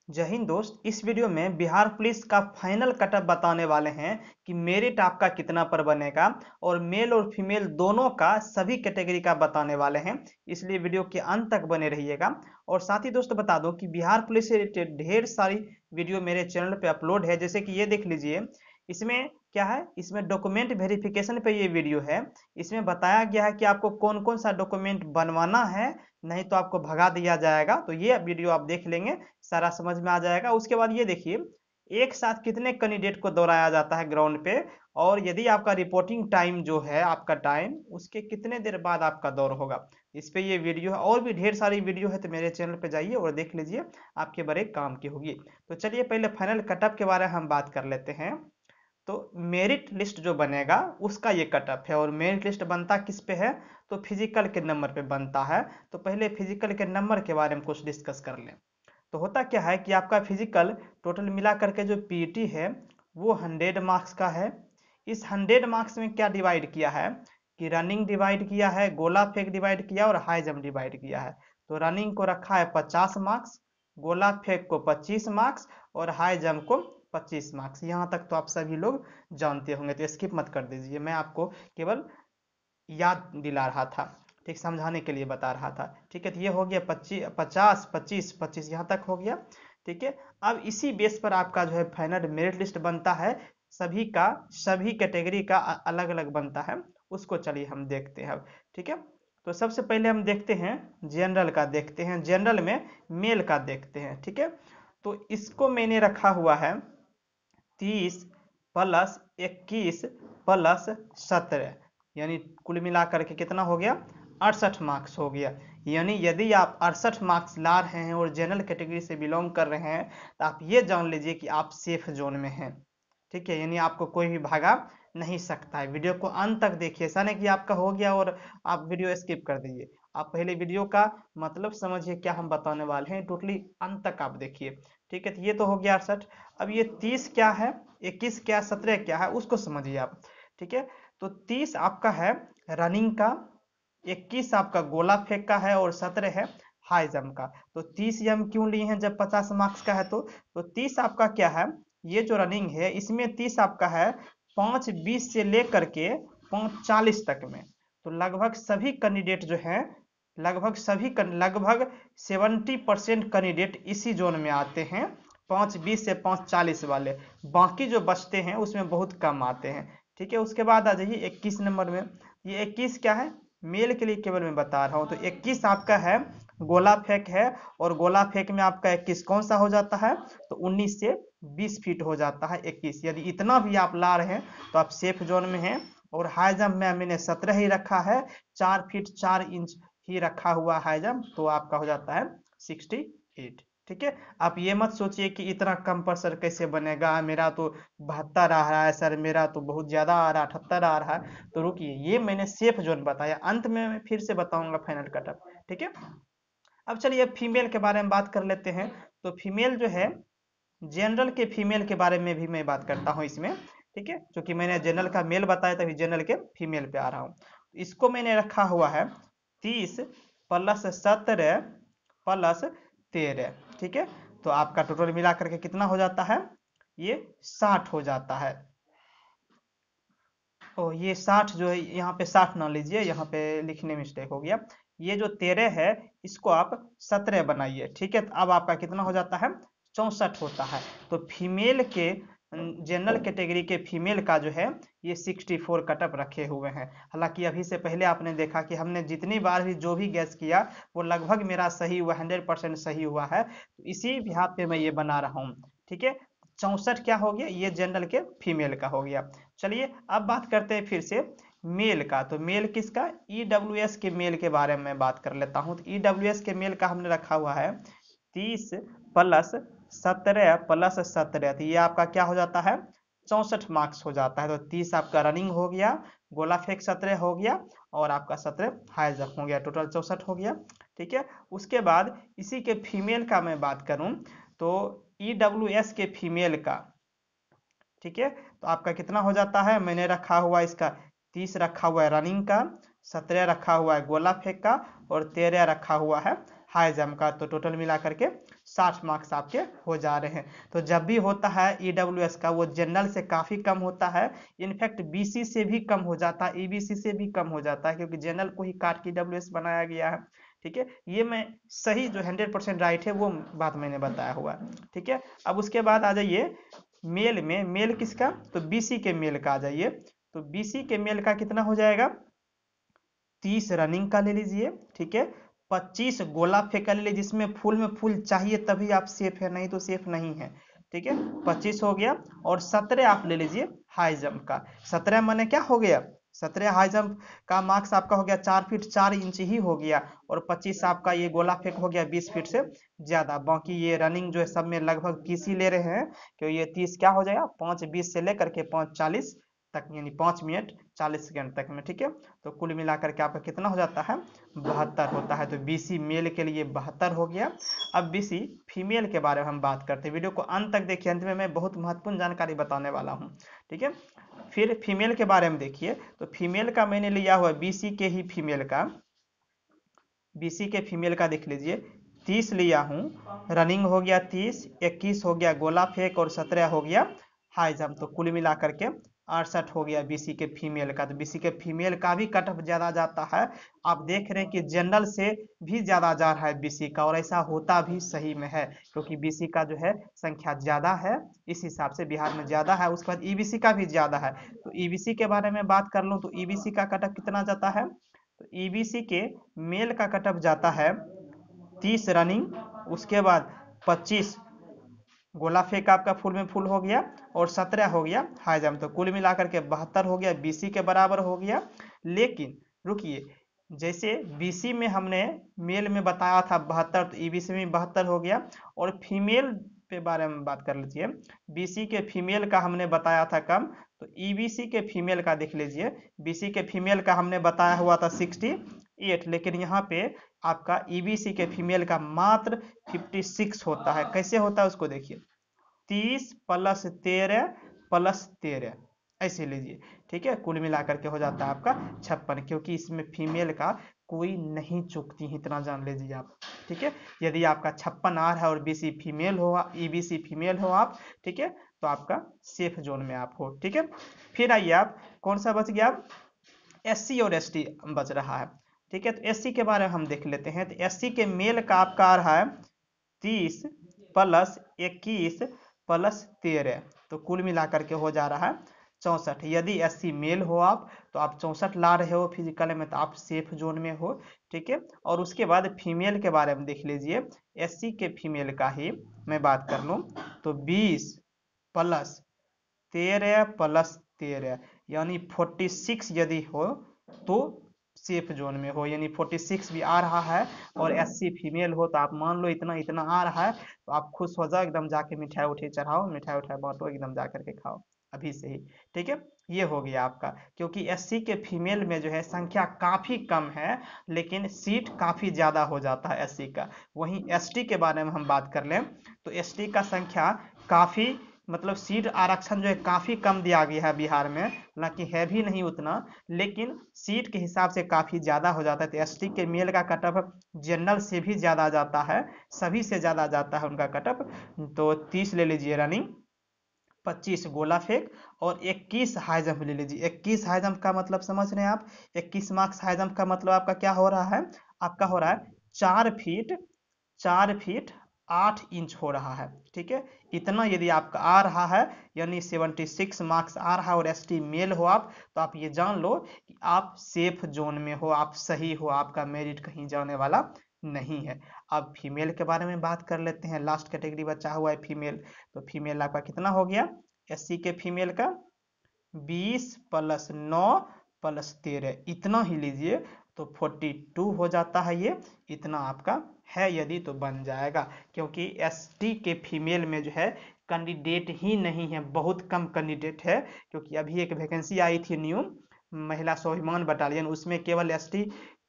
जय हिंद दोस्त। इस वीडियो में बिहार पुलिस का फाइनल कटअप बताने वाले हैं कि मेरिट आपका कितना पर बनेगा और मेल और फीमेल दोनों का सभी कैटेगरी का बताने वाले हैं, इसलिए वीडियो के अंत तक बने रहिएगा। और साथ ही दोस्त बता दूं कि बिहार पुलिस से रिलेटेड ढेर सारी वीडियो मेरे चैनल पे अपलोड है, जैसे कि ये देख लीजिए। इसमें क्या है, इसमें डॉक्यूमेंट वेरिफिकेशन पे ये वीडियो है। इसमें बताया गया है कि आपको कौन कौन सा डॉक्यूमेंट बनवाना है, नहीं तो आपको भगा दिया जाएगा। तो ये वीडियो आप देख लेंगे, सारा समझ में आ जाएगा। उसके बाद ये देखिए, एक साथ कितने कैंडिडेट को दौड़ाया जाता है ग्राउंड पे, और यदि आपका रिपोर्टिंग टाइम जो है आपका टाइम, उसके कितने देर बाद आपका दौड़ होगा, इस पे ये वीडियो है। और भी ढेर सारी वीडियो है, तो मेरे चैनल पे जाइए और देख लीजिए, आपके बड़े काम की होगी। तो चलिए पहले फाइनल कटअप के बारे में हम बात कर लेते हैं। तो मेरिट लिस्ट जो बनेगा उसका ये कटअप है, और मेरिट लिस्ट बनता किस पे है, तो फिजिकल के नंबर पे बनता है। तो पहले फिजिकल के नंबर के बारे में कुछ डिस्कस कर लें। तो होता क्या है कि आपका फिजिकल टोटल मिला करके जो पीटी है वो 100 मार्क्स का है। इस 100 मार्क्स में क्या डिवाइड किया है कि रनिंग डिवाइड किया है, गोला फेंक डिवाइड किया और हाई जंप डिवाइड किया है। तो रनिंग को रखा है 50 मार्क्स, गोला फेंक को 25 मार्क्स और हाई जंप को 25 मार्क्स। यहाँ तक तो आप सभी लोग जानते होंगे, तो स्किप मत कर दीजिए, मैं आपको केवल याद दिला रहा था, ठीक, समझाने के लिए बता रहा था। ठीक है, तो ये हो गया 25 50 25 25, यहाँ तक हो गया। ठीक है, अब इसी बेस पर आपका जो है फाइनल मेरिट लिस्ट बनता है। सभी का, सभी कैटेगरी का अलग अलग बनता है, उसको चलिए हम देखते हैं अब। ठीक है, तो सबसे पहले हम देखते हैं जनरल का, देखते हैं जनरल में मेल का देखते हैं। ठीक है, तो इसको मैंने रखा हुआ है 30 प्लस 21 प्लस 17, यानी कुल मिलाकर के कितना हो गया, 68 मार्क्स हो गया। यानी यदि आप 68 मार्क्स ला रहे हैं और जनरल कैटेगरी से बिलोंग कर रहे हैं, तो आप ये जान लीजिए कि आप सेफ जोन में हैं। ठीक है, यानी आपको कोई भी भगा नहीं सकता है। वीडियो को अंत तक देखिए, ऐसा नहीं कि आपका हो गया और आप वीडियो स्किप कर दीजिए। आप पहले वीडियो का मतलब समझिए क्या हम बताने वाले हैं, टोटली अंत तक आप देखिए। ठीक है, तो ये तो हो गया 68। अब ये 30 क्या है, 21 क्या, 17 क्या है, उसको समझिए आप। ठीक है, तो 30 आपका है रनिंग का, 21 आपका गोला फेंक का है और 17 है हाई जंप का। तो 30 हम क्यों लिए हैं जब 50 मार्क्स का है, तो 30 आपका क्या है, ये जो रनिंग है इसमें 30 आपका है 5:20 से लेकर के 5:40 तक में। तो लगभग सभी कैंडिडेट जो हैं, लगभग 70% कैंडिडेट इसी जोन में आते हैं, 5:20 से 5:40 वाले। बाकी जो बचते हैं उसमें बहुत कम आते हैं। ठीक है, उसके बाद आ जाइए 21 नंबर में। ये 21 क्या है, मेल के लिए केवल मैं बता रहा हूँ। तो 21 आपका है गोला फेंक है, और गोला फेंक में आपका 21 कौन सा हो जाता है, तो 19 से 20 फीट हो जाता है 21। यदि इतना भी आप ला रहे हैं तो आप सेफ जोन में हैं। और हाई जंप में मैंने 17 ही रखा है, 4 फीट 4 इंच ही रखा हुआ हाई जंप, तो आपका हो जाता है 68। ठीक है, आप ये मत सोचिए कि इतना कम परसेंट कैसे बनेगा, मेरा तो 72 आ रहा है सर, मेरा तो बहुत ज्यादा आ रहा है, 78 आ रहा है। तो रुकिए, ये मैंने सेफ जोन बताया, अंत में मैं फिर से बताऊंगा फाइनल कटअप। ठीक है, अब चलिए फीमेल के बारे में बात कर लेते हैं। तो फीमेल जो है, जनरल के फीमेल के बारे में भी मैं बात करता हूँ इसमें। ठीक है, क्योंकि मैंने जनरल का मेल बताया, तभी जनरल के फीमेल पे आ रहा हूँ। इसको मैंने रखा हुआ है 30 प्लस 17 प्लस 13। ठीक है, तो आपका टोटल मिला करके कितना हो जाता है, ये 60 हो जाता है। ओ, ये 60 जो है, यहाँ पे 60 ना लीजिए, यहाँ पे लिखने में मिस्टेक हो गया। ये जो 13 है इसको आप 17 बनाइए। ठीक है, तो अब आपका कितना हो जाता है, 64 होता है। तो फीमेल के, जनरल कैटेगरी के फीमेल का जो है ये 64 कटअप रखे हुए हैं। हालांकि अभी से पहले आपने देखा कि हमने जितनी बार भी जो भी गैस किया वो लगभग मेरा सही हुआ, 100% सही हुआ है। तो इसी बिहाफ पे मैं ये बना रहा हूँ। ठीक है, 64 क्या हो गया, ये जनरल के फीमेल का हो गया। चलिए अब बात करते हैं फिर से मेल का। तो मेल किसका, ईडब्ल्यूएस के मेल के बारे में बात कर लेता हूँ। तो ईडब्ल्यूएस के मेल का हमने रखा हुआ है 30 प्लस 17 प्लस 17, तो ये आपका क्या हो जाता है, 64 मार्क्स हो जाता है। तो 30 आपका रनिंग हो गया, गोला फेंक 17 हो गया, और आपका 17 हाई जंप हो गया, टोटल 64 हो गया। ठीक है, उसके बाद इसी के फीमेल का मैं बात करूं, तो ईडब्ल्यूएस के फीमेल का, ठीक है, तो आपका कितना हो जाता है, मैंने रखा हुआ इसका 30 रखा हुआ है रनिंग का, 17 रखा हुआ है गोला फेंक का, और 13 रखा हुआ है हाई जंप का, तो टोटल मिला करके 60 मार्क्स आपके हो जा रहे हैं। तो जब भी होता है ईडब्ल्यूएस का, वो जनरल से काफ़ी कम होता है, इनफैक्ट बीसी से भी कम हो जाता है, ईबीसी से भी कम हो जाता है, क्योंकि जनरल को ही काट के ईडब्ल्यूएस बनाया गया है। ठीक है, ये मैं सही जो 100% राइट है वो बात मैंने बताया हुआ है। ठीक है, अब उसके बाद आ जाइए मेल में। मेल किसका? तो बीसी के मेल का आ जाइए। तो बीसी के मेल का कितना हो जाएगा? 30 रनिंग का ले लीजिए। ठीक है, 25 गोला फेंका ले लीजिए, जिसमें फुल में फुल चाहिए तभी आप सेफ है, नहीं तो सेफ नहीं है। ठीक है, 25 हो गया। और 17 आप ले लीजिए हाई जंप का। 17 माने क्या हो गया? 17 हाई जंप का मार्क्स आपका हो गया 4 फीट 4 इंच ही हो गया। और 25 आपका ये गोला फेंक हो गया 20 फीट से ज्यादा। बाकी ये रनिंग जो है सब में लगभग 30 ही ले रहे हैं, क्योंकि ये 30 क्या हो जाएगा, 5:20 से लेकर के 5:40 तक, यानी 5 मिनट 40 सेकंड तक में। ठीक है, तो कुल मिलाकर के आपका कितना हो जाता है? 72 होता है। तो बीसी मेल के लिए 72 हो गया। अब बीसी फीमेल के बारे में हम बात करते हैं। वीडियो को अंत तक देखिए, अंत में मैं बहुत महत्वपूर्ण जानकारी बताने वाला हूँ। ठीक है, फिर फीमेल के बारे में देखिए। तो फीमेल का मैंने लिया हुआ बीसी के ही फीमेल का, बीसी के फीमेल का देख लीजिए, 30 लिया हूँ। रनिंग हो गया 30, 21 हो गया गोला फेंक, और 17 हो गया हाई जंप। तो कुल मिला करके 68 हो गया बीसी के फीमेल का। तो बीसी के फीमेल का भी कट ऑफ ज्यादा जाता है। आप देख रहे हैं कि जनरल से भी ज्यादा जा रहा है बीसी का, और ऐसा होता भी सही में है, क्योंकि बीसी का जो है संख्या ज्यादा है, इस हिसाब से बिहार में ज्यादा है। उसके बाद ईबीसी का भी ज्यादा है। तो ईबीसी के बारे में बात कर लूँ तो ईबीसी का कट ऑफ कितना जाता है? तो ईबीसी के मेल का कट ऑफ जाता है 30 रनिंग, उसके बाद 25 गोला फेंक आपका फुल में फुल हो गया, और 17 हो गया हाई जंप। तो कुल मिलाकर के 72 हो गया, बीसी के बराबर हो गया। लेकिन रुकिए, जैसे बीसी में हमने मेल में बताया था 72, तो ईबीसी में 72 हो गया। और फीमेल के बारे में बात कर लीजिए। बीसी के फीमेल का हमने बताया था कम, तो ईबीसी के फीमेल का देख लीजिए। बीसी के फीमेल का हमने बताया हुआ था 68, लेकिन यहाँ पे आपका ईबीसी के फीमेल का मात्र 56 होता है। कैसे होता है उसको देखिए, 30 + 13 + 13 ऐसे लीजिए। ठीक है, कुल मिलाकर के हो जाता है आपका 56, क्योंकि इसमें फीमेल का कोई नहीं चूकती है, इतना जान लीजिए आप। ठीक है, यदि आपका 56 आ रहा है और बीसी फीमेल हो, ईबीसी फीमेल हो आप, ठीक है, तो आपका सेफ जोन में आप हो। ठीक है, फिर आइए आप, कौन सा बच गया? एससी और एसटी बच रहा है। ठीक है, तो एससी के बारे में हम देख लेते हैं। तो एससी के मेल का आपका आ रहा है 30 + 21 + 13, तो कुल मिलाकर के हो जा रहा है 64। यदि एससी मेल हो आप, तो आप 64 ला रहे हो फिजिकल में, तो आप सेफ जोन में हो। ठीक है, और उसके बाद फीमेल के बारे में देख लीजिए। एससी के फीमेल का ही मैं बात कर लूँ, तो 20 + 13 + 13 यानी 46 यदि हो तो सेफ जोन में हो, यानी 46 भी आ रहा है और एससी फीमेल हो, तो आप मान लो इतना इतना आ रहा है, तो आप खुश हो जाओ एकदम, जाके मिठाई उठाई चढ़ाओ, मिठाई उठाई बांटो एकदम, जा करके खाओ अभी से ही। ठीक है, ये हो गया आपका, क्योंकि एससी के फीमेल में जो है संख्या काफी कम है, लेकिन सीट काफी ज्यादा हो जाता है एससी का। वहीं एसटी के बारे में हम बात कर लें, तो एसटी का संख्या काफी, मतलब सीट आरक्षण जो है काफी कम दिया गया है बिहार में, हालांकि है भी नहीं उतना, लेकिन सीट के हिसाब से काफी ज्यादा हो जाता है। तो एसटी के मेल का कटअप जनरल से भी ज्यादा जाता है, सभी से ज्यादा जाता है उनका कटअप। तो 30 ले लीजिए रनिंग, 25 गोला फेंक, और 21 हाई जंप ले लीजिए। 21 हाई जंप का मतलब समझ रहे हैं आप? 21 मार्क्स हाई जंप का मतलब आपका क्या हो रहा है? आपका हो रहा है 4 फीट 8 इंच हो रहा है। ठीक है, इतना यदि आपका आ रहा है, यानी 76 मार्क्स आ रहा है, और एसटी मेल हो आप, तो आप ये जान लो कि आप सेफ जोन में हो, आप सही हो, आपका मेरिट कहीं जाने वाला नहीं है। अब फीमेल के बारे में बात कर लेते हैं। लास्ट कैटेगरी बचा हुआ है फीमेल। तो फीमेल आपका कितना हो गया? एससी के फीमेल का 20 + 9 + 13, इतना ही लीजिए, तो 42 हो जाता है। ये इतना आपका है, यदि तो बन जाएगा, क्योंकि एसटी के फीमेल में जो है कैंडिडेट ही नहीं है, बहुत कम कैंडिडेट है। क्योंकि अभी एक वैकेंसी आई थी न्यू, महिला स्वाभिमान बटालियन, उसमें केवल एसटी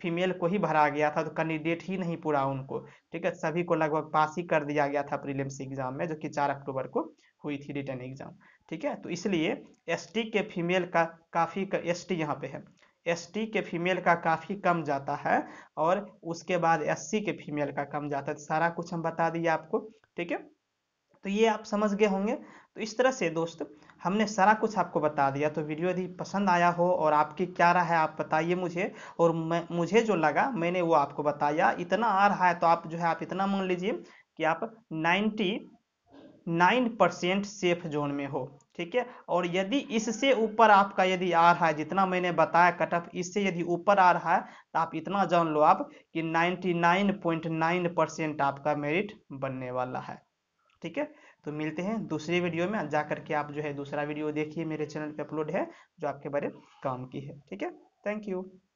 फीमेल को ही भरा गया था, तो कैंडिडेट ही नहीं पूरा उनको। ठीक है, सभी को लगभग पास ही कर दिया गया था प्रीलिम्स एग्जाम में, जो कि 4 अक्टूबर को हुई थी रिटर्न एग्जाम। ठीक है, तो इसलिए एसटी के फीमेल का काफी, एसटी यहाँ पे है, ST के फीमेल का काफ़ी कम जाता है और उसके बाद SC के फीमेल का कम जाता है। तो सारा कुछ हम बता दिए आपको, ठीक है। तो ये आप समझ गए होंगे। तो इस तरह से दोस्त हमने सारा कुछ आपको बता दिया। तो वीडियो यदि पसंद आया हो और आपकी क्या राय है आप बताइए मुझे, और मुझे जो लगा मैंने वो आपको बताया। इतना आ रहा है तो आप जो है आप इतना मान लीजिए कि आप 99% सेफ जोन में हो, ठीक है। और यदि इससे ऊपर आपका यदि आ रहा है, जितना मैंने बताया कट ऑफ इससे यदि ऊपर आ रहा है, तो आप इतना जान लो आप कि 99.9% आपका मेरिट बनने वाला है, ठीक है। तो मिलते हैं दूसरी वीडियो में। जा करके आप जो है दूसरा वीडियो देखिए, मेरे चैनल पे अपलोड है जो आपके बड़े काम की है, ठीक है। Thank you.